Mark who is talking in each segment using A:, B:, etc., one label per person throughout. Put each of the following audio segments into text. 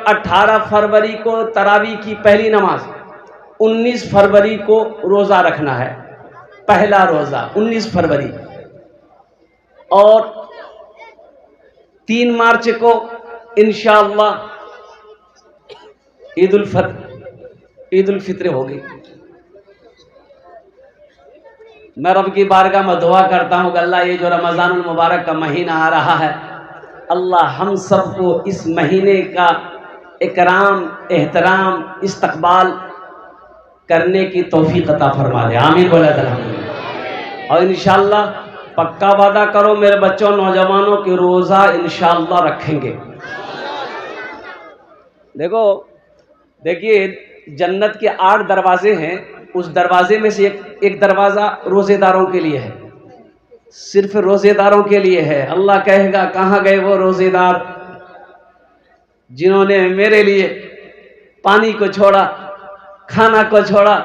A: 18 फरवरी को तरावी की पहली नमाज, 19 फरवरी को रोज़ा रखना है, पहला रोज़ा 19 फरवरी, और 3 मार्च को इंशाअल्लाह ईद उल फित्र होगी। मैं रब की बारगाह में दुआ करता हूँ कि अल्लाह ये जो रमज़ानुल मुबारक का महीना आ रहा है, अल्लाह हम सबको इस महीने का इकराम, एहतराम, इस्तकबाल करने की तौफीक अता फरमा दे। आमीन बोला अल्हम्दुलिल्लाह। और इंशाअल्लाह पक्का वादा करो मेरे बच्चों, नौजवानों की रोज़ा इंशाअल्लाह रखेंगे। देखिए जन्नत के 8 दरवाजे हैं, उस दरवाजे में से एक दरवाज़ा रोज़ेदारों के लिए है, सिर्फ रोज़ेदारों के लिए है। अल्लाह कहेगा कहाँ गए वो रोज़ेदार जिन्होंने मेरे लिए पानी को छोड़ा, खाना को छोड़ा,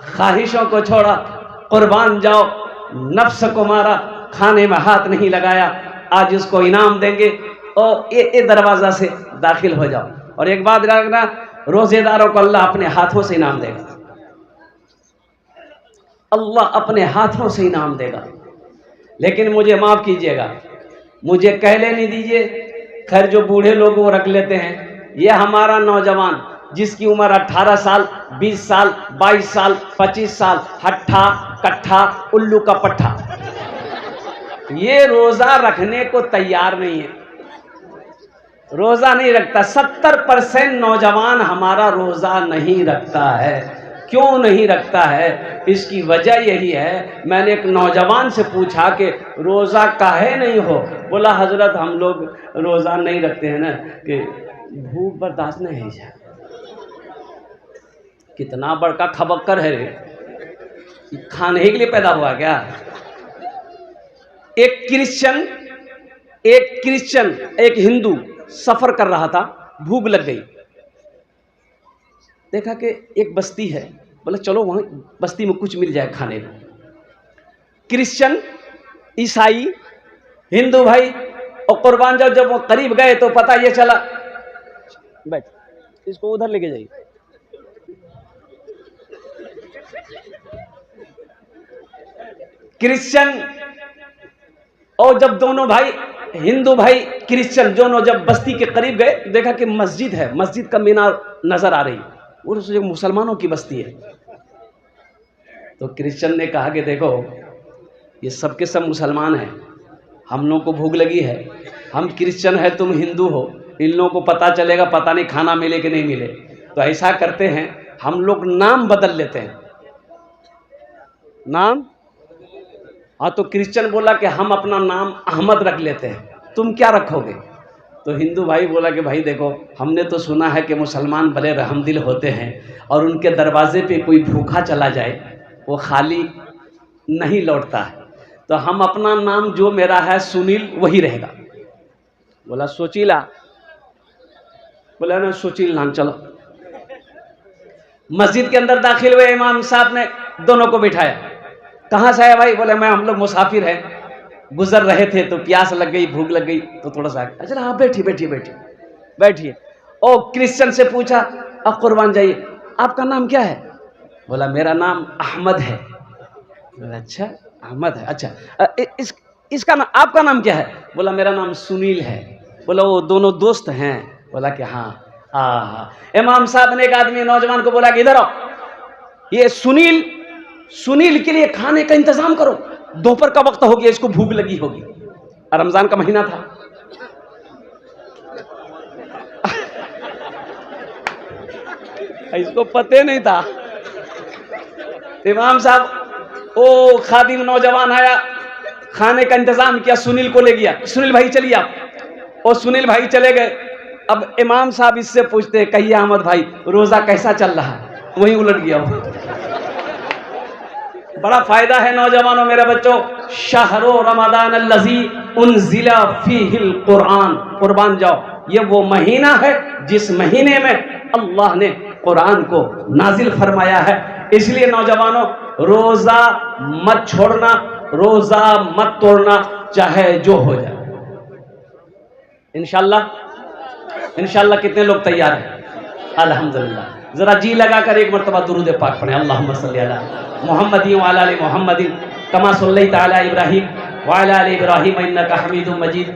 A: ख्वाहिशों को छोड़ा, कुर्बान जाओ, नफ्स को मारा, खाने में हाथ नहीं लगाया। आज उसको इनाम देंगे और ये दरवाज़ा से दाखिल हो जाओ। और एक बात रखना, रोज़ेदारों को अल्लाह अपने हाथों से इनाम देगा, अल्लाह अपने हाथों से इनाम देगा। लेकिन मुझे माफ़ कीजिएगा, मुझे कह लेने दीजिए। खैर जो बूढ़े लोग वो रख लेते हैं, ये हमारा नौजवान जिसकी उम्र 18 साल, 20 साल, 22 साल, 25 साल, हट्ठा कट्ठा उल्लू का पट्ठा, ये रोज़ा रखने को तैयार नहीं है, रोज़ा नहीं रखता। 70% नौजवान हमारा रोज़ा नहीं रखता है। क्यों नहीं रखता है? इसकी वजह यही है, मैंने एक नौजवान से पूछा कि रोज़ा काहे नहीं हो? बोला हजरत हम लोग रोज़ा नहीं रखते हैं ना कि भूख बर्दाश्त नहीं है। कितना बड़का खबक्कर है रे, खाने के लिए पैदा हुआ क्या? एक क्रिश्चियन एक हिंदू सफर कर रहा था, भूख लग गई, देखा कि एक बस्ती है, बोला चलो वहां बस्ती में कुछ मिल जाए खाने को। क्रिश्चियन, ईसाई, हिंदू भाई और कुर्बान जाओ, जब वो करीब गए तो पता ये चला, बैठ इसको उधर लेके जाइए। क्रिश्चियन और जब दोनों भाई, हिंदू भाई क्रिश्चियन दोनों जब बस्ती के करीब गए, देखा कि मस्जिद है, मस्जिद का मीनार नजर आ रही, वो सोचे मुसलमानों की बस्ती है। तो क्रिश्चियन ने कहा कि देखो ये सब के सब मुसलमान हैं, हम लोगों को भूख लगी है, हम क्रिश्चियन है, तुम हिंदू हो, इन लोगों को पता चलेगा, पता नहीं खाना मिले कि नहीं मिले, तो ऐसा करते हैं हम लोग नाम बदल लेते हैं। नाम? हाँ, तो क्रिश्चियन बोला कि हम अपना नाम अहमद रख लेते हैं, तुम क्या रखोगे? तो हिंदू भाई बोला कि भाई देखो हमने तो सुना है कि मुसलमान बड़े रहमदिल होते हैं और उनके दरवाजे पे कोई भूखा चला जाए वो खाली नहीं लौटता है, तो हम अपना नाम जो मेरा है सुनील वही रहेगा। बोला सोचीला? बोला ना सोचील नाम, चलो। मस्जिद के अंदर दाखिल हुए, इमाम साहब ने दोनों को बिठाया। कहाँ से आया भाई? बोले मैं, हम लोग मुसाफिर हैं, गुजर रहे थे तो प्यास लग गई, भूख लग गई तो थोड़ा सा। अच्छा हाँ बैठिए बैठिए बैठिए बैठिए। और क्रिश्चियन से पूछा अब कुर्बान जाइए, आपका नाम क्या है? बोला मेरा नाम अहमद है। बोला अच्छा अहमद है, अच्छा इसका नाम, आपका नाम क्या है? बोला मेरा नाम सुनील है। बोला वो दोनों दोस्त हैं? बोला कि हाँ। इमाम साहब ने एक आदमी नौजवान को बोला कि इधर आओ, ये सुनील के लिए खाने का इंतजाम करो, दोपहर का वक्त हो गया, इसको भूख लगी होगी, रमजान का महीना था। इसको पते नहीं था। इमाम साहब ओ खादिम नौजवान आया, खाने का इंतजाम किया, सुनील को ले गया, सुनील भाई चलिए आप। और सुनील भाई चले गए। अब इमाम साहब इससे पूछते हैं कहिए अहमद भाई रोजा कैसा चल रहा है? वहीं उलट गया वो। बड़ा फायदा है नौजवानों, मेरे बच्चों, शहरो रमजान अल्लज़ी उन्ज़िला फ़ीहिल कुरान, कुर्बान जाओ, ये वो महीना है जिस महीने में अल्लाह ने कुरान को नाजिल फरमाया है। इसलिए नौजवानों रोजा मत छोड़ना, रोजा मत तोड़ना, चाहे जो हो जाए। इंशाअल्लाह इंशाअल्लाह कितने लोग तैयार हैं? अल्हम्दुलिल्लाह। जरा जी लगाकर एक मरतबा दुरूद पाक पढ़ें। अल्लाहुम्मा सल्ली अला मुहम्मदिन व अला आलि मुहम्मदिन कमा सल्लैता अला इब्राहीम व अला आलि इब्राहीम इन्नका हमीदुम मजीद।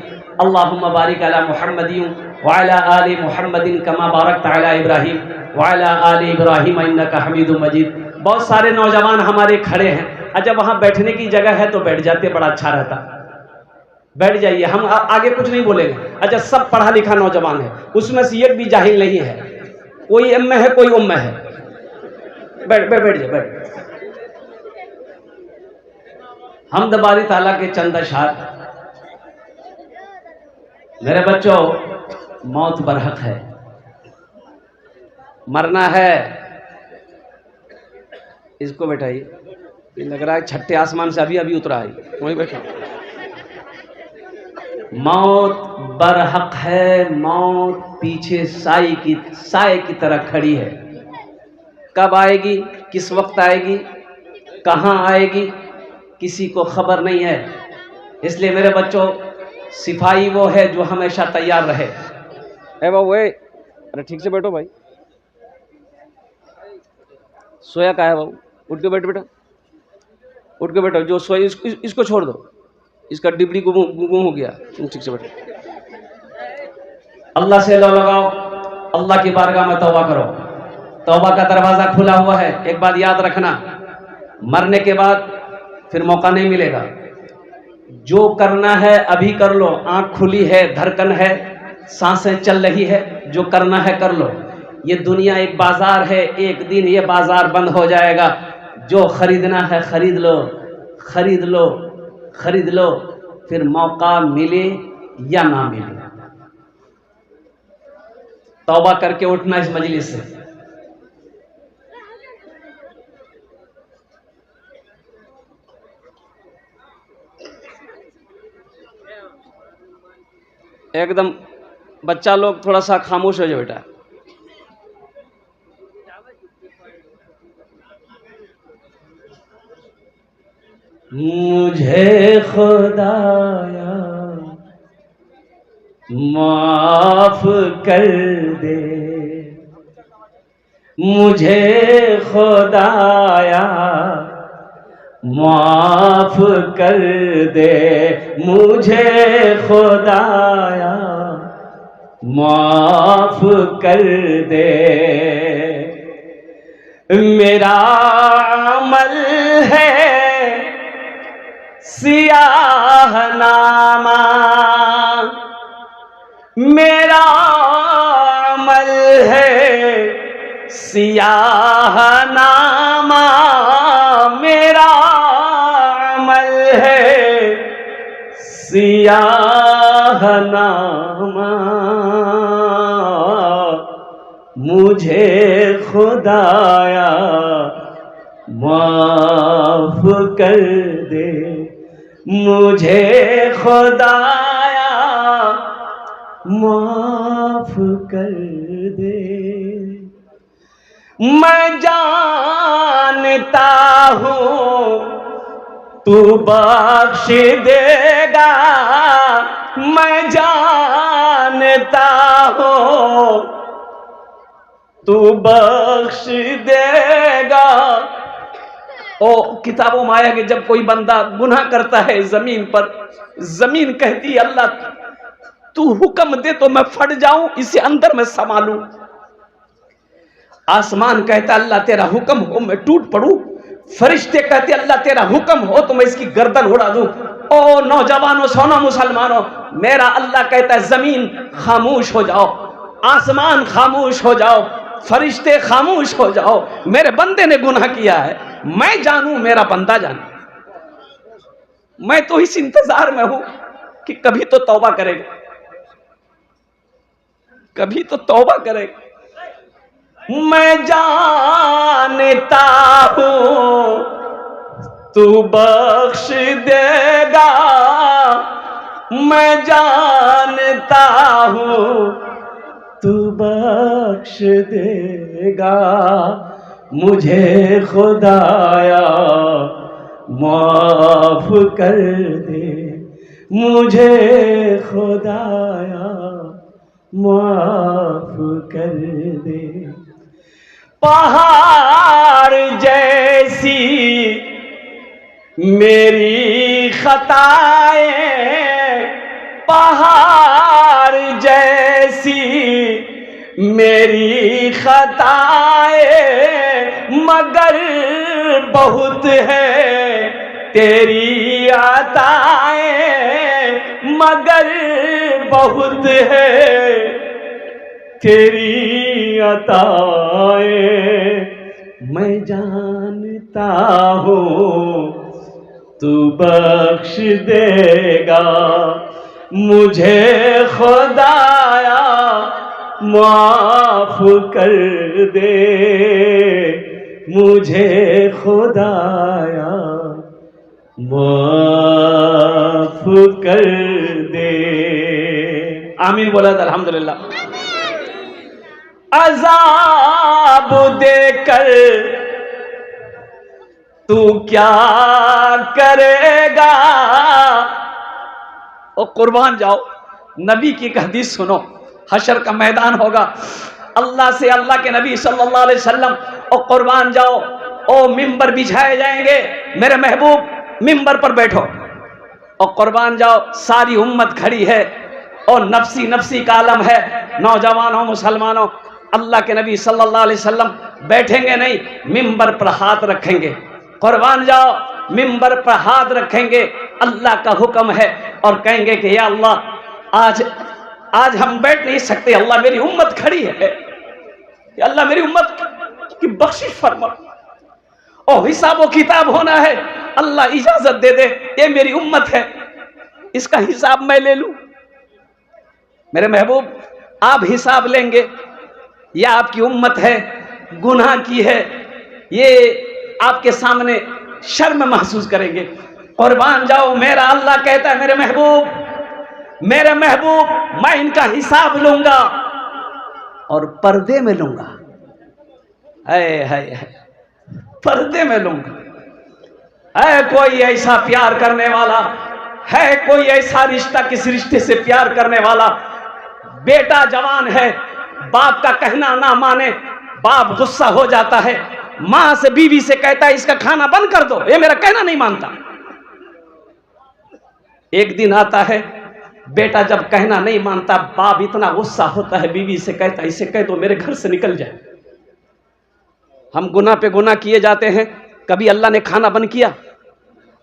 A: अल्लाहुम्मा बारिक अला मुहम्मदिन व अला आलि मुहम्मदिन कमा बारकता अला इब्राहीम व अला आलि इब्राहीम इन्नका हमीदुम मजीद। बहुत सारे नौजवान हमारे खड़े हैं, अच्छा वहाँ बैठने की जगह है तो बैठ जाते, बड़ा अच्छा रहता। बैठ जाइए, हम आगे कुछ नहीं बोलेंगे। अच्छा, सब पढ़ा लिखा नौजवान है, उसमें से एक भी जाहिल नहीं है, कोई एम में है कोई उम में है। बैठ बैठ बैठ जाए, बैठ। हमद बारी ताला के चंद अशआर। मेरे बच्चों, मौत बरहक है, मरना है। इसको बैठाइए, लग रहा है छठे आसमान से अभी अभी उतरा है, वहीं बैठा। मौत बरहक है, मौत पीछे साए की तरह खड़ी है। कब आएगी, किस वक्त आएगी, कहाँ आएगी, किसी को खबर नहीं है। इसलिए मेरे बच्चों, सिपाही वो है जो हमेशा तैयार रहे। ए बाबू, अरे ठीक से बैठो भाई, सोया का है बाबू, उठ के बैठ बेटा, उठ के बैठो। जो सोए इसको छोड़ दो, इसका डिबड़ी गुम हो गया। ठीक से बैठो। अल्लाह से लो लगाओ, अल्लाह की बारगाह में तौबा करो। तौबा का दरवाजा खुला हुआ है। एक बात याद रखना, मरने के बाद फिर मौका नहीं मिलेगा। जो करना है अभी कर लो, आंख खुली है, धड़कन है, सांसें चल रही है, जो करना है कर लो। ये दुनिया एक बाजार है, एक दिन ये बाजार बंद हो जाएगा। जो खरीदना है खरीद लो, खरीद लो, खरीद लो, फिर मौका मिले या ना मिले। तौबा करके उठना इस मजलिस से। एकदम बच्चा लोग थोड़ा सा खामोश हो जाओ बेटा। मुझे खुदाया माफ कर दे, मुझे खुदाया माफ कर दे, मुझे खुदाया माफ कर दे। मेरा अमल है सियाह नामा, मेरा अमल है सियाह नामा, मेरा अमल है सियाह नामा। मुझे खुदाया माफ कर दे, मुझे खुदाया माफ कर दे। मैं जानता हूँ तू बख्श देगा, मैं जानता हूँ तू बख्श देगा। ओ किताबों में आया कि जब कोई बंदा गुनाह करता है जमीन पर, जमीन कहती है अल्लाह तू हुक्म दे तो मैं फट जाऊं, इसे अंदर में संभालूं। आसमान कहता अल्लाह तेरा हुक्म हो मैं टूट पड़ूं। फरिश्ते कहते अल्लाह तेरा हुक्म हो तो मैं इसकी गर्दन उड़ा दूं। ओ नौजवानों, सोना मुसलमानों, मेरा अल्लाह कहता है जमीन खामोश हो जाओ, आसमान खामोश हो जाओ, फरिश्ते खामोश हो जाओ। मेरे बंदे ने गुनाह किया है, मैं जानूं मेरा बंदा जाने। मैं तो इस इंतजार में हूं कि कभी तो तौबा करेगा, कभी तो तौबा करेगा। मैं जानता हूं तू बख्श देगा, मैं जानता हूं तू बख्श देगा। मुझे खुदाया माफ कर दे, मुझे खुदाया माफ कर दे। पहाड़ जैसी मेरी खताएं, पहाड़ जैसी मेरी खताएं, मगर बहुत है तेरी अताएं, मगर बहुत है तेरी अताएं। मैं जानता हूँ तू बख्श देगा मुझे, खुदाया माफ कर दे मुझे, खुदाया माफ कर दे। आमीन बोला था अल्हम्दुलिल्लाह। अज़ाब देकर तू क्या करेगा। ओ कुर्बान जाओ, नबी की एक हदीस सुनो। हशर का मैदान होगा, अल्लाह से अल्लाह के नबी सल्लल्लाहु अलैहि वसल्लम और कुर्बान जाओ, ओ मिंबर बिछाए जाएंगे, मेरे महबूब मिंबर पर बैठो और कुर्बान जाओ। सारी उम्मत खड़ी है और नफसी नफसी का आलम है। नौजवानों, मुसलमानों, अल्लाह के नबी सल्लल्लाहु अलैहि वसल्लम बैठेंगे नहीं, मिंबर पर हाथ रखेंगे। कुर्बान जाओ, मिंबर पर हाथ रखेंगे, अल्लाह का हुक्म है और कहेंगे कि या अल्लाह आज हम बैठ नहीं सकते, अल्लाह मेरी उम्मत खड़ी है, या अल्लाह मेरी उम्मत की बख्शिश फरमा। और हिसाब व किताब होना है, अल्लाह इजाजत दे दे, ये मेरी उम्मत है, इसका हिसाब मैं ले लूं। मेरे महबूब, आप हिसाब लेंगे, यह आपकी उम्मत है, गुनाह की है, ये आपके सामने शर्म महसूस करेंगे। कुर्बान जाओ, मेरा अल्लाह कहता है मेरे महबूब मैं इनका हिसाब लूंगा और पर्दे में लूंगा। है पर्दे में लूंगा। है कोई ऐसा प्यार करने वाला, है कोई ऐसा रिश्ता किस रिश्ते से प्यार करने वाला। बेटा जवान है, बाप का कहना ना माने, बाप गुस्सा हो जाता है, मां से बीवी से कहता है इसका खाना बंद कर दो, ये मेरा कहना नहीं मानता। एक दिन आता है, बेटा जब कहना नहीं मानता, बाप इतना गुस्सा होता है, बीवी से कहता है इसे कह दो मेरे घर से निकल जाए। हम गुनाह पे गुनाह किए जाते हैं। कभी अल्लाह ने खाना बंद किया?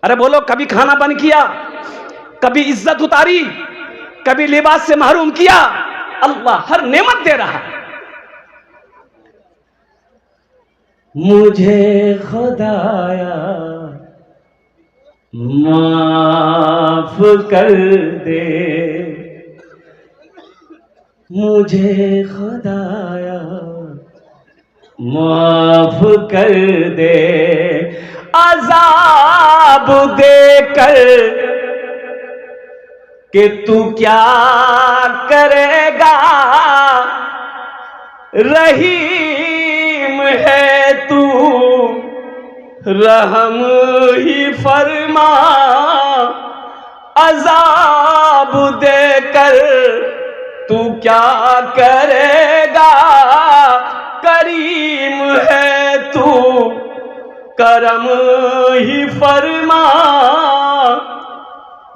A: अरे बोलो, कभी खाना बंद किया? कभी इज्जत उतारी? कभी लिबास से महरूम किया? अल्लाह हर नेमत दे रहा है। मुझे खुदाया माफ कर दे, मुझे खुदाया माफ कर दे। अज़ाब देकर कि तू क्या करेगा, रहीम है तू, रहम ही फरमा। अज़ाब देकर तू क्या करेगा, करीम है तू, करम ही फरमा।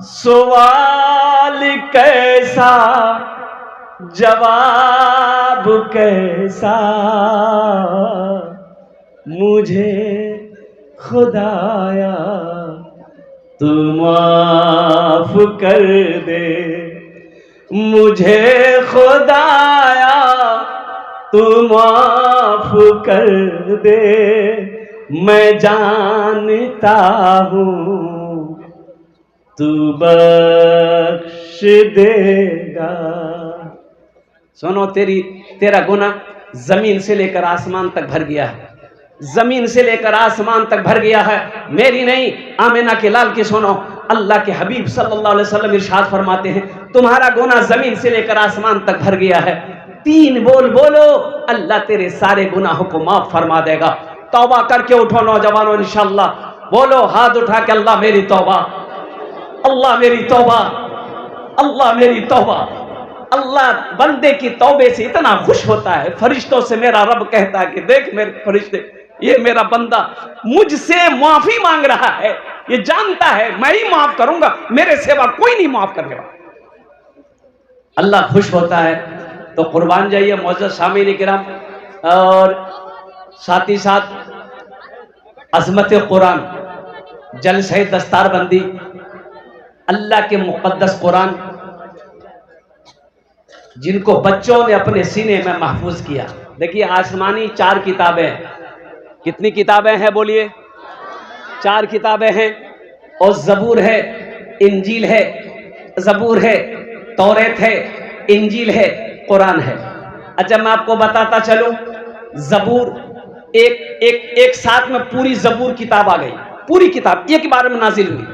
A: सवाल कैसा, जवाब कैसा, मुझे खुदाया तू माफ कर दे, मुझे खुदाया तू माफ कर दे। मैं जानता हूँ तू बख्श देगा। सुनो, तेरा गुनाह जमीन से लेकर आसमान तक भर गया है, जमीन से लेकर आसमान तक भर गया है। मेरी नहीं, आमिना के लाल की सुनो। अल्लाह के हबीब सल्लल्लाहु अलैहि वसल्लम इरशाद फरमाते हैं, तुम्हारा गुनाह जमीन से लेकर आसमान तक भर गया है। 3 बोल बोलो, अल्लाह तेरे सारे गुनाहों को माफ फरमा देगा। तौबा करके उठो नौजवानों, इंशाअल्लाह। बोलो हाथ उठा के, अल्लाह मेरी तौबा, अल्लाह मेरी तौबा, अल्लाह मेरी तौबा। अल्लाह बंदे की तौबे से इतना खुश होता है, फरिश्तों से मेरा रब कहता है कि देख मेरे फरिश्ते, ये मेरा बंदा मुझसे माफी मांग रहा है, ये जानता है मैं ही माफ करूंगा, मेरे सिवा कोई नहीं माफ करने वाला। अल्लाह खुश होता है। तो कुर्बान जाइए मौजूद शामिल किराम, और साथ ही साथ अजमत कुरान, जलसे दस्तारबंदी, अल्लाह के मुक़द्दस कुरान जिनको बच्चों ने अपने सीने में महफूज किया। देखिए आसमानी 4 किताबें, कितनी किताबें हैं बोलिए? 4 किताबें हैं। और ज़बूर है, इंजील है, ज़बूर है, तौरेत है, इंजील है, कुरान है। अच्छा मैं आपको बताता चलूं, ज़बूर एक साथ में पूरी ज़बूर किताब आ गई, पूरी किताब एक बार में नाजिल हुई।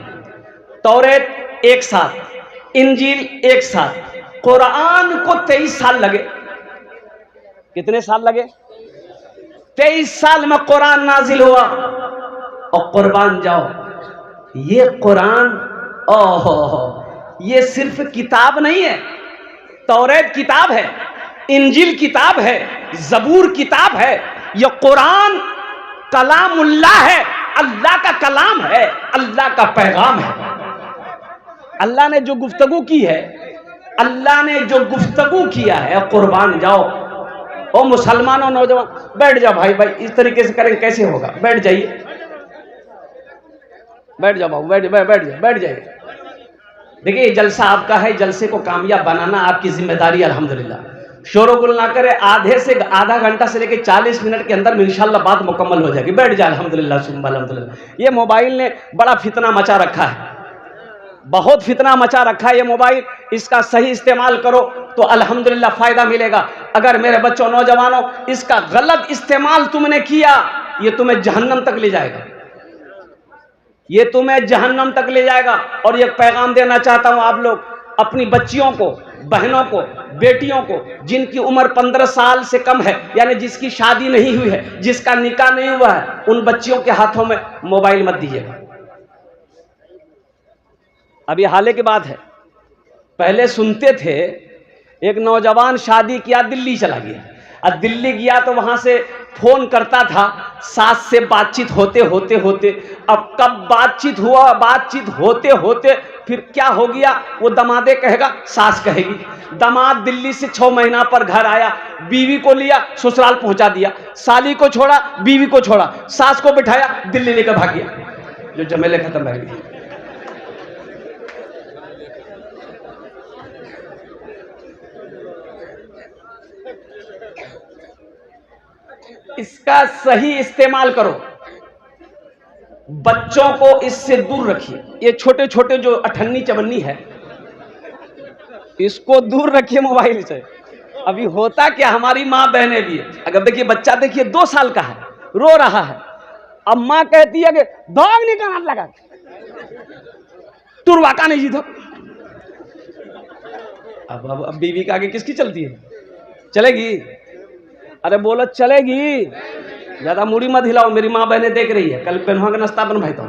A: तौरेत एक साथ, इंजील एक साथ। कुरान को 23 साल लगे। कितने साल लगे? 23 साल में कुरान नाजिल हुआ। और कुर्बान जाओ, ये कुरान ये सिर्फ किताब नहीं है, तौरेत किताब है, इंजील किताब है, ज़बूर किताब है, ये कुरान कलामुल्लाह है, अल्लाह का कलाम है, अल्लाह का पैगाम है। अल्लाह ने जो गुफ्तगू की है, अल्लाह ने जो गुफ्तगू किया है, कुर्बान जाओ। ओ मुसलमानों, नौजवान बैठ जाओ भाई, इस तरीके से करेंगे कैसे होगा? बैठ जाइए, बैठ जाओ बाबू, बैठ जाइए। देखिए जलसा आपका है, जलसे को कामयाब बनाना आपकी जिम्मेदारी। अल्हम्दुलिल्लाह शोर गुल ना करे, आधा घंटा से लेकर 40 मिनट के अंदर में इंशाल्लाह बात मुकम्मल हो जाएगी। बैठ जाए। अल्हम्दुलिल्लाह सुम्मा अल्हम्दुलिल्लाह। ये मोबाइल ने बड़ा फितना मचा रखा है, बहुत फितना मचा रखा है ये मोबाइल। इसका सही इस्तेमाल करो तो अल्हम्दुलिल्लाह फायदा मिलेगा। अगर मेरे बच्चों, नौजवानों, इसका गलत इस्तेमाल तुमने किया, ये तुम्हें जहन्नम तक ले जाएगा, ये तुम्हें जहन्नम तक ले जाएगा। और ये पैगाम देना चाहता हूं, आप लोग अपनी बच्चियों को, बहनों को, बेटियों को, जिनकी उम्र 15 साल से कम है, यानी जिसकी शादी नहीं हुई है, जिसका निकाह नहीं हुआ है, उन बच्चियों के हाथों में मोबाइल मत दीजिएगा। अभी हाल की बात है, पहले सुनते थे एक नौजवान शादी किया, दिल्ली चला गया। अब दिल्ली गया तो वहां से फोन करता था, सास से बातचीत होते होते अब कब बातचीत हुआ, बातचीत होते होते फिर क्या हो गया, वो दमादे कहेगा, सास कहेगी। दामाद दिल्ली से 6 महीना पर घर आया, बीवी को लिया, ससुराल पहुंचा दिया, साली को छोड़ा, बीवी को छोड़ा, सास को बिठाया, दिल्ली लेकर भाग गया। जो झमेले खत्म रह गए। इसका सही इस्तेमाल करो, बच्चों को इससे दूर रखिए। ये छोटे छोटे जो अठन्नी चवन्नी है, इसको दूर रखिए मोबाइल से। अभी होता क्या, हमारी माँ बहनें भी है, अगर देखिए बच्चा, देखिए 2 साल का है, रो रहा है, अब माँ कहती है कि भाग निकाल लगा, तुरवा का नहीं जीतो। अब बीवी का आगे किसकी चलती है? चलेगी? अरे बोलो चलेगी, ज्यादा मुड़ी मत हिलाओ, मेरी माँ बहने देख रही है, कल पेनवा का नाश्ता बन भाई। तो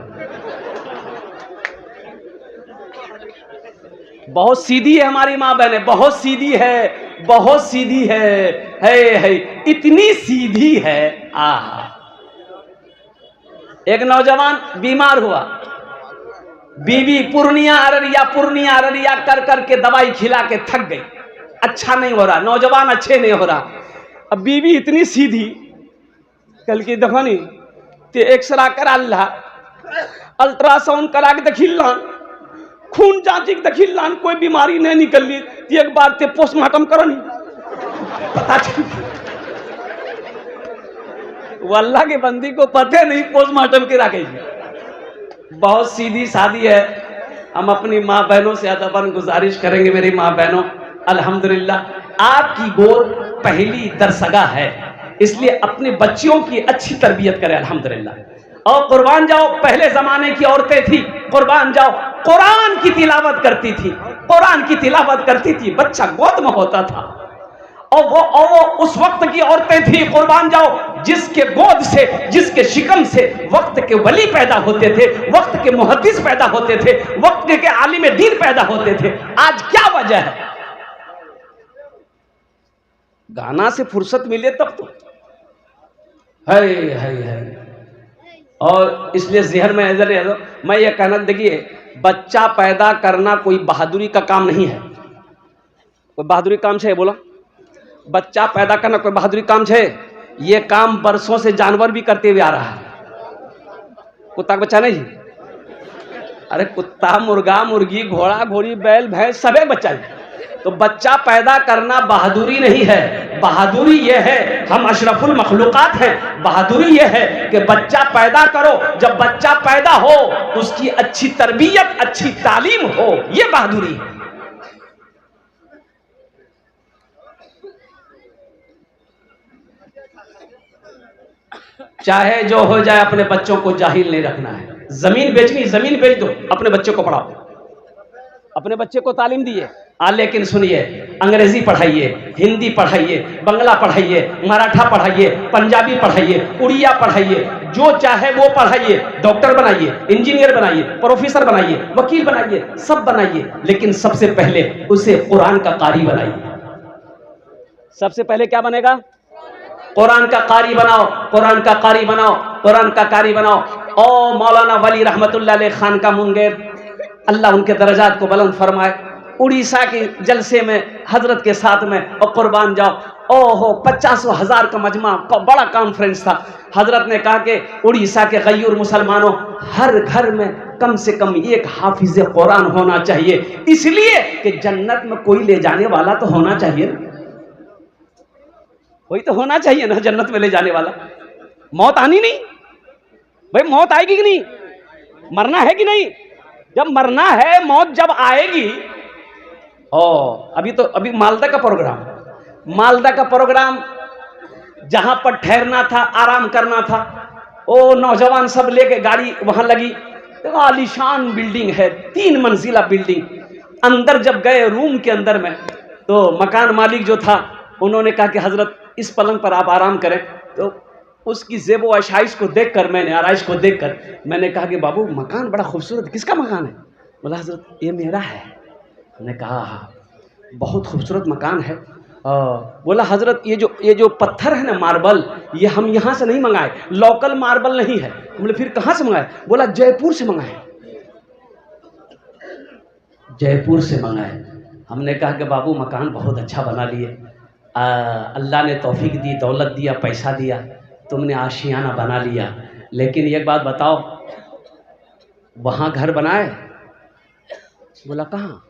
A: बहुत सीधी है हमारी माँ बहने, बहुत सीधी है, बहुत सीधी है, इतनी सीधी है। एक नौजवान बीमार हुआ, बीवी पूर्णिया अररिया कर करके दवाई खिला के थक गई, अच्छा नहीं हो रहा, नौजवान अच्छे नहीं हो रहा। अब बीवी इतनी सीधी, कल की देखो नहीं ते एक्सरा करा ला, अल्ट्रासाउंड करा के देखिल लान, खून जांची के देखिल लान, कोई बीमारी नहीं निकल ली, एक बार ते पोस्टमार्टम करो नहीं, पता चल वो अल्लाह के बंदी को पते नहीं पोस्टमार्टम के रखेगी। बहुत सीधी सादी है। हम अपनी माँ बहनों से अदबन गुजारिश करेंगे, मेरी माँ बहनों, अल्हम्दुलिल्लाह आपकी गोद पहली दरसगा है, इसलिए अपने बच्चियों की अच्छी तरबियत करें अल्हम्दुलिल्लाह। और कुर्बान जाओ, पहले जमाने की औरतें थी, कुर्बान जाओ, कुरान की तिलावत करती थी, कुरान की तिलावत करती थी, बच्चा गोद में होता था। और वो उस वक्त की औरतें थी, कुर्बान जाओ, जिसके गोद से, जिसके शिकम से वक्त के वली पैदा होते थे, वक्त के मुहद्दिस पैदा होते थे, वक्त के आलिम दीन पैदा होते थे। आज क्या वजह है? गाना से फुर्सत मिले तब तो है। और इसलिए जहर में इधर मैं ये कहना, देखिए बच्चा पैदा करना कोई बहादुरी का काम नहीं है। कोई बहादुरी काम है बोला? बच्चा पैदा करना कोई बहादुरी काम है? ये काम बरसों से जानवर भी करते हुए आ रहा है। कुत्ता का बच्चा नहीं, अरे कुत्ता, मुर्गा, मुर्गी, घोड़ा, घोड़ी, बैल, भैंस सब एक बच्चा है। तो बच्चा पैदा करना बहादुरी नहीं है। बहादुरी यह है, हम अशरफुल मखलूकात हैं। बहादुरी यह है कि बच्चा पैदा करो, जब बच्चा पैदा हो उसकी अच्छी तरबियत, अच्छी तालीम हो, यह बहादुरी है। चाहे जो हो जाए, अपने बच्चों को जाहिल नहीं रखना है। जमीन बेचनी, जमीन बेच दो, अपने बच्चों को पढ़ाओ, अपने बच्चे को तालीम दिए। लेकिन सुनिए, अंग्रेजी पढ़ाइए, हिंदी पढ़ाइए, बंगला पढ़ाइए, मराठा पढ़ाइए, पंजाबी पढ़ाइए, उड़िया पढ़ाइए, जो चाहे वो पढ़ाइए। डॉक्टर बनाइए, इंजीनियर बनाइए, प्रोफेसर बनाइए, वकील बनाइए, सब बनाइए, लेकिन सबसे पहले उसे कुरान का कारी बनाइए। सबसे पहले क्या बनेगा? कुरान का कारी बनाओ, कुरान का कारी बनाओ, कुरान का कारी बनाओ। ओ मौलाना वली रहमतुल्लाह अलैह खान का मुंगेर, अल्लाह उनके दर्जात को बुलंद फरमाए, उड़ीसा के जलसे में हजरत के साथ में और कुर्बान जाओ। ओहो 50,000 का मजमा, बड़ा कॉन्फ्रेंस था। हजरत ने कहा कि उड़ीसा के गयूर मुसलमानों, हर घर में कम से कम एक हाफिज कुरान होना चाहिए, इसलिए कि जन्नत में कोई ले जाने वाला तो होना चाहिए ना, कोई तो होना चाहिए ना जन्नत में ले जाने वाला। मौत आनी नहीं भाई, मौत आएगी कि नहीं? मरना है कि नहीं? जब मरना है, मौत जब आएगी। अभी मालदा का प्रोग्राम, जहां पर ठहरना था, आराम करना था, ओ नौजवान सब लेके गाड़ी वहां लगी। तो आलीशान बिल्डिंग है, 3 मंजिला बिल्डिंग। अंदर जब गए रूम के अंदर में, तो मकान मालिक जो था, उन्होंने कहा कि हजरत इस पलंग पर आप आराम करें। तो उसकी ज़ेबो आशाइश को देखकर, आराइश को देखकर मैंने कहा कि बाबू मकान बड़ा खूबसूरत, किसका मकान है? बोला हजरत ये मेरा है। मैंने कहा हाँ, बहुत खूबसूरत मकान है। बोला हजरत ये जो पत्थर है ना, मार्बल, ये हम यहाँ से नहीं मंगाए, लोकल मार्बल नहीं है। बोले फिर कहाँ से मंगाए? बोला जयपुर से मंगाए, जयपुर से मंगाए। हमने कहा कि बाबू मकान बहुत अच्छा बना लिए, अल्लाह ने तौफीक दी, दौलत दिया, पैसा दिया, तुमने आशियाना बना लिया, लेकिन एक बात बताओ, वहाँ घर बनाए? बोला कहाँ?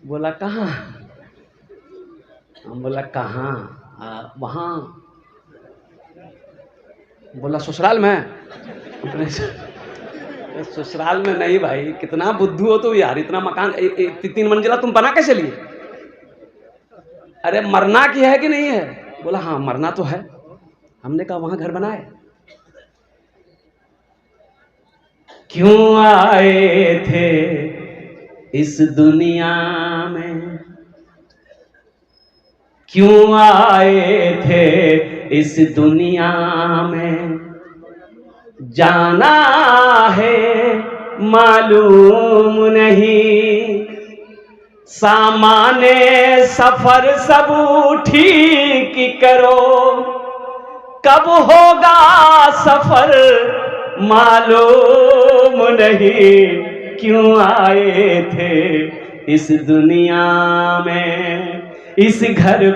A: बोला कहाँ? हम बोला कहाँ? वहाँ। बोला ससुराल में? ससुराल में नहीं भाई, कितना बुद्धू हो तो यार, इतना मकान 3 मंजिला तुम बना कैसे लिए? अरे मरना की है कि नहीं है? बोला हाँ मरना तो है। हमने कहा वहां घर बनाए? क्यों आए थे इस दुनिया में, क्यों आए थे इस दुनिया में, जाना है मालूम नहीं, सामाने सफर सब ठीक करो, कब होगा सफर मालूम नहीं, क्यों आए थे इस दुनिया में, इस घर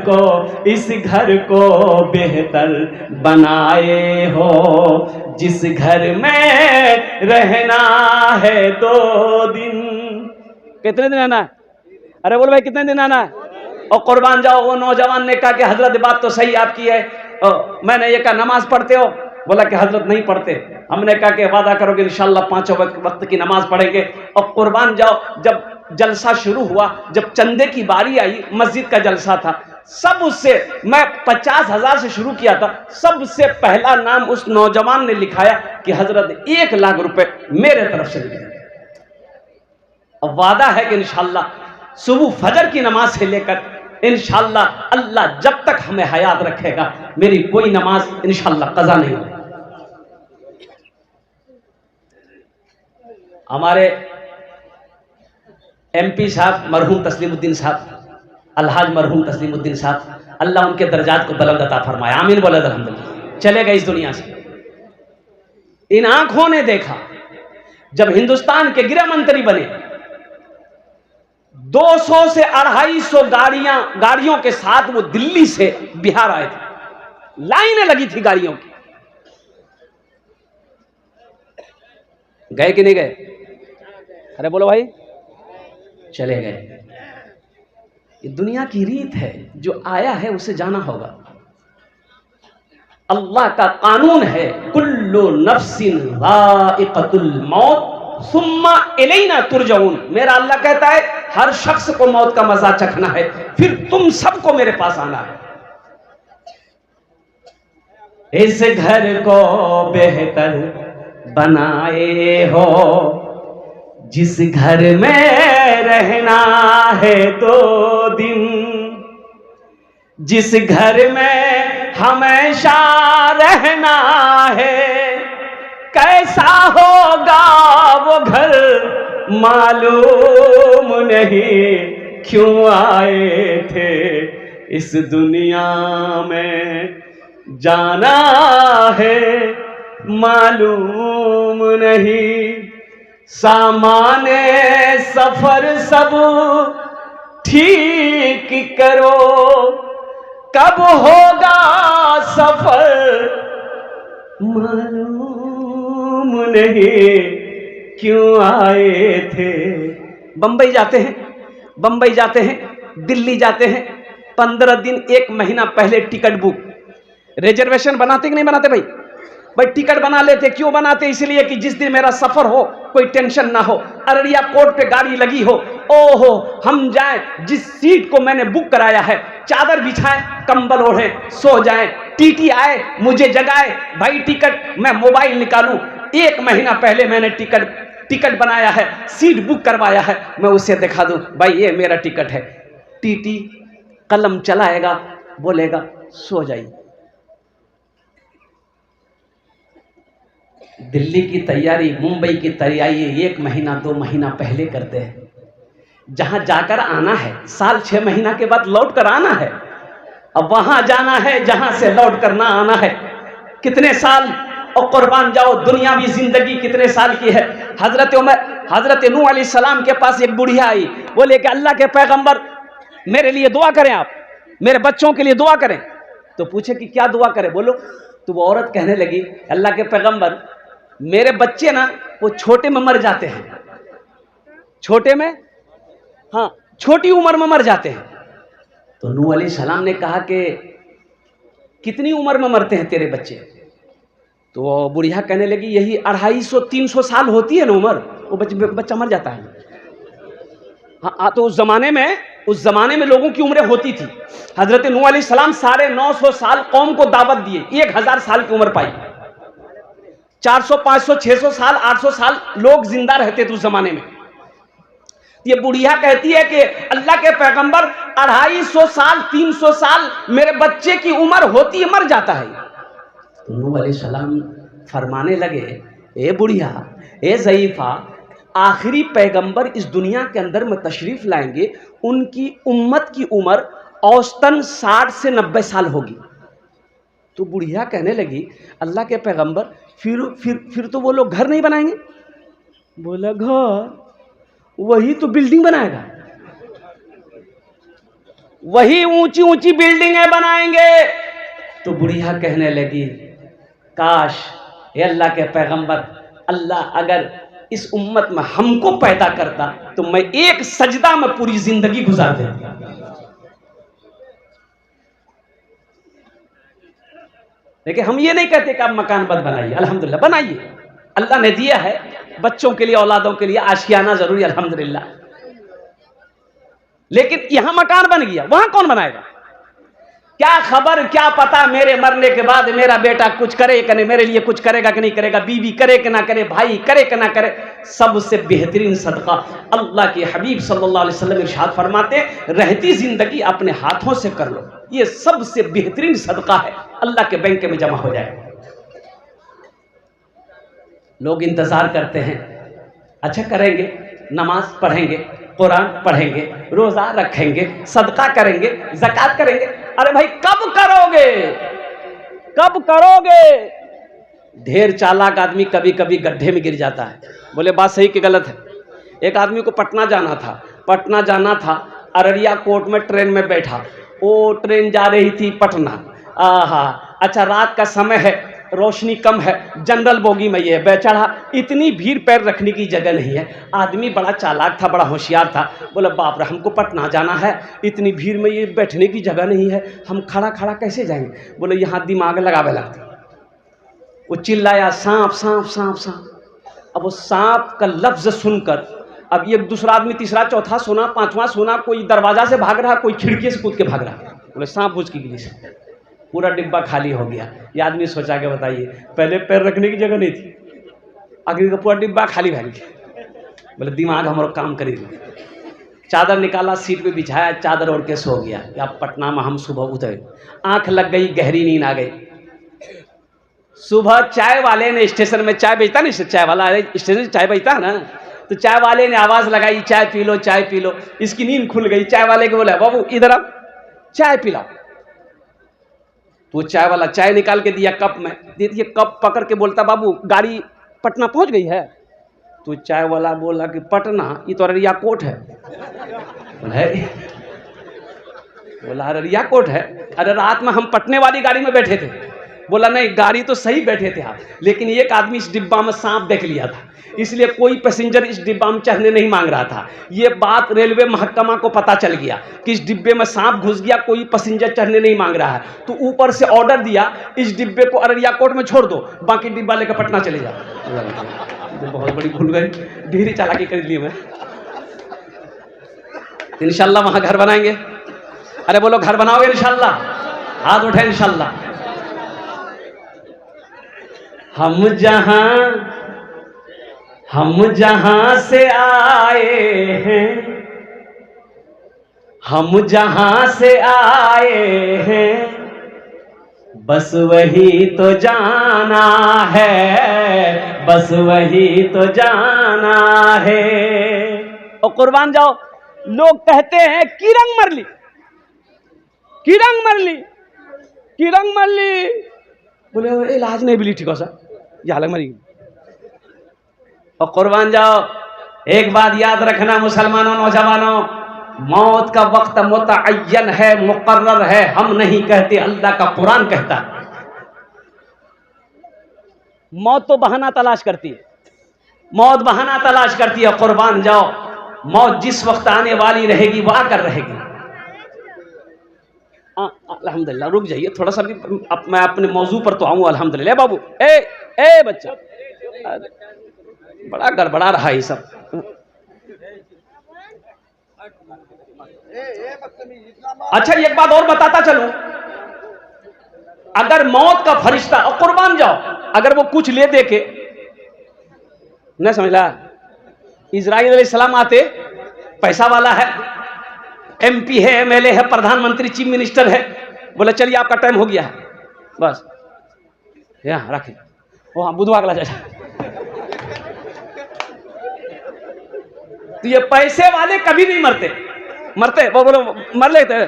A: को बेहतर बनाए हो, जिस घर में रहना है 2 दिन। कितने दिन रहना है? अरे बोल भाई कितने दिन आना है? और कुर्बान जाओ। वो नौजवान ने कहा कि हजरत बात तो सही आपकी है। मैंने ये कहा नमाज पढ़ते हो? बोला कि हजरत नहीं पढ़ते। हमने कहा कि वादा करोगे इंशाल्लाह 5 वक्त की नमाज पढ़ेंगे। और कुर्बान जाओ, जब जलसा शुरू हुआ, जब चंदे की बारी आई, मस्जिद का जलसा था, सब उससे, मैं 50,000 से शुरू किया था, सबसे पहला नाम उस नौजवान ने लिखाया कि हजरत 1 लाख रुपए मेरे तरफ से लिखे। और वादा है कि इंशाल्लाह सुबह फजर की नमाज से लेकर इंशाल्लाह अल्लाह जब तक हमें हयात रखेगा, मेरी कोई नमाज इंशाल्लाह कज़ा नहीं होगी। हमारे MP साहब मरहूम तस्लीमुद्दीन साहब, अलहाज मरहूम तस्लीमुद्दीन साहब, अल्लाह उनके दर्जात को बुलंद अता फरमाए, आमीन बोले अल्हम्दुलिल्लाह। चले गए इस दुनिया से। इन आंखों ने देखा जब हिंदुस्तान के गृह मंत्री बने, 200 से 250 गाड़ियों के साथ वो दिल्ली से बिहार आए थे, लाइनें लगी थी गाड़ियों की। गए कि नहीं गए? अरे बोलो भाई, चले गए। ये दुनिया की रीत है, जो आया है उसे जाना होगा। अल्लाह का कानून है, कुल्लु नफ्सिन ज़ाइक़तुल मौत सुम्मा इलैना तुरजऊन। मेरा अल्लाह कहता है हर शख्स को मौत का मजा चखना है, फिर तुम सबको मेरे पास आना है। इस घर को बेहतर बनाए हो, जिस घर में रहना है 2 दिन, जिस घर में हमेशा रहना है, कैसा होगा वो घर मालूम नहीं, क्यों आए थे इस दुनिया में, जाना है मालूम नहीं। सामाने सफर सब ठीक करो, कब होगा सफर मालूम नहीं, क्यों आए थे। बंबई जाते हैं, दिल्ली जाते हैं, 15 दिन 1 महीना पहले टिकट बुक, रिजर्वेशन बनाते कि नहीं बनाते भाई? टिकट बना लेते। क्यों बनाते? इसलिए कि जिस दिन मेरा सफर हो कोई टेंशन ना हो, अररिया कोर्ट पे गाड़ी लगी हो, ओहो हम जाएं, जिस सीट को मैंने बुक कराया है चादर बिछाएं, कंबल ओढ़े, सो जाएं, टीटी आए मुझे जगाए, भाई टिकट, मैं मोबाइल निकालूं, 1 महीना पहले मैंने टिकट बनाया है, सीट बुक करवाया है, मैं उसे दिखा दूं, भाई ये मेरा टिकट है। टीटी कलम चलाएगा, बोलेगा सो जाइए। दिल्ली की तैयारी, मुंबई की तैयारी 1 महीना 2 महीना पहले करते हैं। जहां जाकर आना है, साल 6 महीना के बाद लौट कर आना है। अब वहां जाना है जहां से लौट कर ना आना है। कितने साल और कुर्बान जाओ, दुनियावी जिंदगी कितने साल की है। हजरत नूह अलैहिस्सलाम के पास एक बुढ़िया आई, बोले कि अल्लाह के पैगंबर मेरे लिए दुआ करें, आप मेरे बच्चों के लिए दुआ करें। तो पूछे कि क्या दुआ करें, बोलो। तो वो औरत कहने लगी, अल्लाह के पैगंबर मेरे बच्चे ना वो छोटे में मर जाते हैं, छोटे में, हाँ छोटी उम्र में मर जाते हैं। तो नूह अलैहिस्सलाम ने कहा कि कितनी उम्र में मरते हैं तेरे बच्चे? तो वो बुढ़िया कहने लगी यही 250-300 साल होती है ना उम्र, वो बच्चा मर जाता है। हाँ तो उस जमाने में लोगों की उम्रें होती थी। हजरत नूह अलैहिस्सलाम 950 साल कौम को दावत दिए, 1000 साल की उम्र पाई। 400, 500, 600 साल, 800 साल लोग जिंदा रहते थे उस जमाने में। ये बुढ़िया कहती है कि अल्लाह के पैगंबर 250 साल, 300 साल मेरे बच्चे की उम्र होती है, मर जाता है। तो नूह अलैहिस्सलाम फरमाने लगे, ए बुढ़िया, ए ज़ईफा, आखिरी पैगंबर इस दुनिया के अंदर में तशरीफ लाएंगे, उनकी उम्मत की उम्र औसतन 60 से 90 साल होगी। तो बुढ़िया कहने लगी, अल्लाह के पैगंबर फिर तो वो लोग घर नहीं बनाएंगे? बोला घर, वही तो बिल्डिंग बनाएगा, वही ऊंची ऊंची बिल्डिंगें बनाएंगे। तो बुढ़िया कहने लगी, काश हे अल्लाह के पैगंबर, अल्लाह अगर इस उम्मत में हमको पैदा करता तो मैं एक सजदा में पूरी जिंदगी गुजार देता। लेकिन हम ये नहीं कहते कि आप मकान मत बनाइए, अल्हम्दुलिल्लाह बनाइए, अल्लाह ने दिया है बच्चों के लिए, औलादों के लिए आशियाना जरूरी, अल्हम्दुलिल्लाह। लेकिन यहां मकान बन गया, वहां कौन बनाएगा? क्या खबर, क्या पता मेरे मरने के बाद मेरा बेटा कुछ करे कि नहीं, मेरे लिए कुछ करेगा कि नहीं करेगा, बीवी करे कि ना करे, भाई करे कि ना करे। सबसे बेहतरीन सदका अल्लाह के हबीब सल्लल्लाहु अलैहि वसल्लम इरशाद फरमाते, रहती जिंदगी अपने हाथों से कर लो, ये सबसे बेहतरीन सदका है, अल्लाह के बैंक में जमा हो जाए। लोग इंतजार करते हैं, अच्छा करेंगे, नमाज पढ़ेंगे, कुरान पढ़ेंगे, रोजा रखेंगे, सदका करेंगे, ज़कात करेंगे। अरे भाई कब करोगे, कब करोगे? ढेर चालाक आदमी कभी कभी गड्ढे में गिर जाता है। बोले बात सही कि गलत है? एक आदमी को पटना जाना था, अररिया कोर्ट में ट्रेन में बैठा, वो ट्रेन जा रही थी पटना। आहा, अच्छा रात का समय है, रोशनी कम है, जनरल बोगी में ये बेचारा, इतनी भीड़ पैर रखने की जगह नहीं है। आदमी बड़ा चालाक था, बड़ा होशियार था। बोला बाप रे, हमको पटना जाना है, इतनी भीड़ में ये बैठने की जगह नहीं है, हम खड़ा खड़ा कैसे जाएंगे? बोले यहाँ दिमाग लगावे लगती। वो चिल्लाया सांप सांप सांप सांप। अब वो सांप का लफ्ज सुनकर अब ये दूसरा आदमी, तीसरा, चौथा सुना, पांचवा सुना, कोई दरवाजा से भाग रहा, कोई खिड़की से कूद के भाग रहा। बोले सांप बुझ की गिरी से पूरा डिब्बा खाली हो गया। ये आदमी सोचा के बताइए, पहले पैर रखने की जगह नहीं थी, आखिर का पूरा डिब्बा खाली भाग गया। बोले दिमाग हमारा काम करेगी। चादर निकाला, सीट पे बिछाया, चादर ओढ़ के सो गया। अब पटना में हम सुबह उतरे, आंख लग गई, गहरी नींद आ गई। सुबह चाय वाले ने, स्टेशन में चाय बेचता नहीं, चाय वाला स्टेशन में चाय बेचता है ना, तो चाय वाले ने आवाज लगाई, चाय पी लो, चाय पी लो। इसकी नींद खुल गई। चाय वाले को बोला बाबू इधर अब चाय पिलाओ। तो चाय वाला चाय निकाल के दिया कप में, दे दिए। कप पकड़ के बोलता बाबू गाड़ी पटना पहुंच गई है? तो चाय वाला बोला कि पटना, ये तो अररिया कोट है। बोला अररिया कोट है? अरे रात में हम पटने वाली गाड़ी में बैठे थे। बोला नहीं, गाड़ी तो सही बैठे थे आप, लेकिन एक आदमी इस डिब्बा में सांप देख लिया था, इसलिए कोई पैसेंजर इस डिब्बा में चढ़ने नहीं मांग रहा था। ये बात रेलवे महकमा को पता चल गया कि इस डिब्बे में सांप घुस गया, कोई पैसेंजर चढ़ने नहीं मांग रहा है। तो ऊपर से ऑर्डर दिया, इस डिब्बे को अररिया कोर्ट में छोड़ दो, बाकी डिब्बा लेकर पटना चले जाओ। बहुत बड़ी भूल गई, ढेरी चालाकी कर ली मैं। इंशाल्लाह वहां घर बनाएंगे। अरे बोलो घर बनाओगे इंशाल्लाह? हाथ उठाए इंशाल्लाह। हम जहां से आए हैं, हम जहां से आए हैं, बस वही तो जाना है, बस वही तो जाना है। और कुर्बान जाओ, लोग कहते हैं किरंग मरली, किरंग मरली, किरंग मरली। बोले इलाज नहीं मिली ठीक सा, ये हालत मरी। और कुर्बान जाओ, एक बात याद रखना मुसलमानों, नौजवानों, मौत का वक्त मुतअय्यन है, मुकर्रर है। हम नहीं कहते, अल्लाह का कुरान कहता है। मौत तो बहाना तलाश करती है, मौत बहाना तलाश करती है। कुर्बान जाओ, मौत जिस वक्त आने वाली रहेगी वो आकर रहेगी। अल्हम्दुलिल्लाह, रुक जाइए थोड़ा सा भी, मैं अपने मौजू पर तो आऊँ। अल्हम्दुलिल्लाह बाबू, ए बच्चा, बड़ा गड़बड़ा रहा है सब। अच्छा एक बात और बताता चलूं, अगर मौत का फरिश्ता, और कुर्बान जाओ, अगर वो कुछ ले दे के न समझला, इजराइल अलैहिस्सलाम आते, पैसा वाला है, एमपी है, एमएलए है, प्रधानमंत्री, चीफ मिनिस्टर है, बोले चलिए आपका टाइम हो गया है, बस यहाँ रखें, वो हाँ बुधवार अगला जाए। तो ये पैसे वाले कभी नहीं मरते, मरते वो बोलो मर लेते।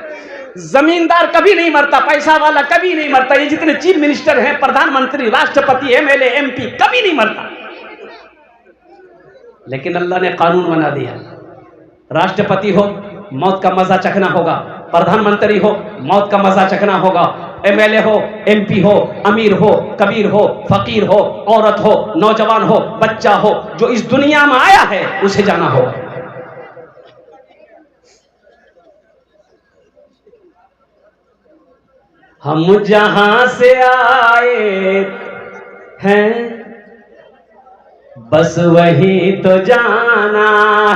A: जमींदार कभी नहीं मरता, पैसा वाला कभी नहीं मरता। ये जितने चीफ मिनिस्टर हैं, प्रधानमंत्री, राष्ट्रपति, एमएलए, एमपी, कभी नहीं मरता। लेकिन अल्लाह ने कानून बना दिया, राष्ट्रपति हो मौत का मजा चखना होगा, प्रधानमंत्री हो मौत का मजा चखना होगा, एमएलए हो, एमपी हो, अमीर हो, कबीर हो, फकीर हो, औरत हो, नौजवान हो, बच्चा हो, जो इस दुनिया में आया है उसे जाना होगा। हम जहां से आए हैं, बस वही तो जाना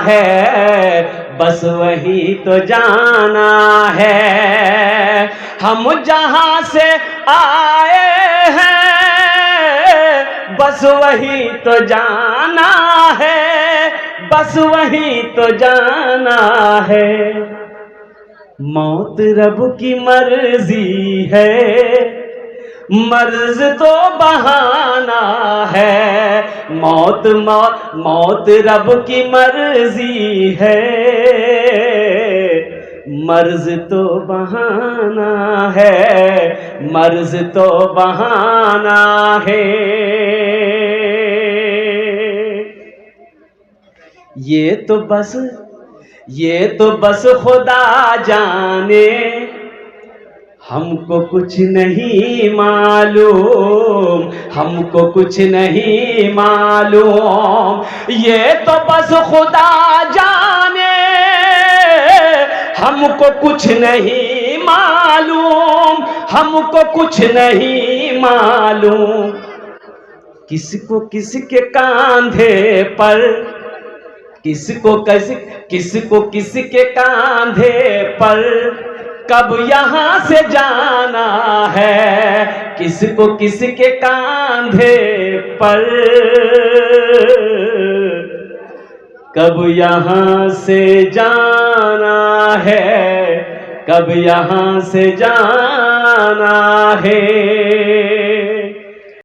A: है, बस वही तो जाना है। हम जहां से आए हैं, बस वही तो जाना है, बस वही तो जाना है। मौत रब की मर्जी है, मर्ज तो बहाना है, मौत मौत मौत रब की मर्जी है, मर्ज तो बहाना है, मर्ज तो बहाना है। ये तो बस खुदा जाने, हमको कुछ नहीं मालूम, हमको कुछ नहीं मालूम। ये तो बस खुदा जाने, हमको कुछ नहीं मालूम, हमको कुछ नहीं मालूम। किसको किसके कांधे पर, किसको किसके कांधे पर कब यहाँ से जाना है, किसको किसके कांधे पर कब यहाँ से जाना है, कब यहाँ से जाना है।